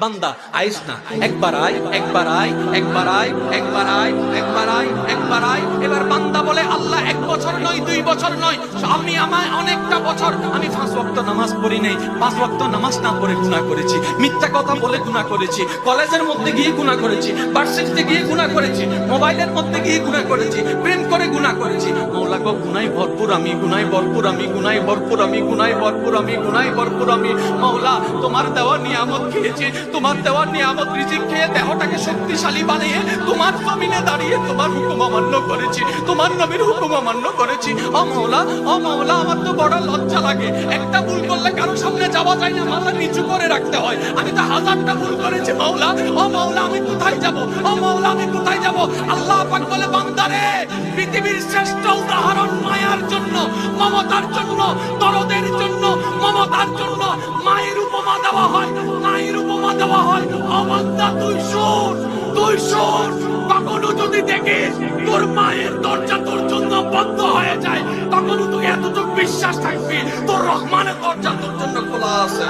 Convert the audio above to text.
বান্দা আইস না, একবার আয়, একবার আয়, একবার আয়, একবার আয়, একবার আয়, একবার আয়। এবার বান্দা বলে আল্লাহ 1 বছর নয়, 2 বছর নয়, আমায় অনেকটা বছর আমি 5 ওয়াক্ত নামাজ পড়ি নাই, 5 ওয়াক্ত নামাজ না পড়ে গুনাহ করেছি, মিথ্যা কথা বলে গুনাহ করেছি, কলেজের মধ্যে গিয়ে গুনাহ করেছি, ভার্সিটিতে গিয়ে গুনাহ করেছি, মোবাইলের মধ্যে গিয়ে গুনাহ করেছি, প্রেম করে গুনাহ করেছি। মাওলা গো গুনাহে ভরপুর আমি, গুনাহে ভরপুর আমি, গুনাহে ভরপুর আমি, গুনাহে ভরপুর আমি, গুনাহে ভরপুর আমি। মাওলা তোমার দেওয়া নিয়ামত খেয়েছি, তোমার দেওয়া নিয়ামত রিজিক খেয়ে দেহটাকে শক্তিশালী বানিয়ে তোমার জমিনে দাঁড়িয়ে তোমার হুকুম অমান্য করেছি, তোমার নবীর হুকুম অমান্য করেছি। ও মাওলা, ও মাওলা, আমার তো বড় লজ্জা লাগে, একটা ভুল করলে কারো সামনে যাওয়া যায় না, মাথা নিচু করে রাখতে হয়। আমি তো 1000টা ভুল করেছি মাওলা। ও মাওলা আমি কোথায় যাব, ও মাওলা আমি কোথায় যাব? আল্লাহ পাক বলে বান্দারে, পৃথিবীর শ্রেষ্ঠ উদাহরণ মায়ার জন্য, মমতার জন্য, দরদের জন্য, মমতার জন্য মায়ের উপমা দেওয়া হয়, মায়ের উপমা দেওয়া হয়। ও বান্দা তুই শোন, তুই শোন, কখনো যদি দেখিস তোর মায়ের দরজা তোর জন্য বন্ধ হয়ে যায়, তখন তুই এতটুকু বিশ্বাস থাকবি তোর রহমানের দরজা তোর জন্য খোলা আছে।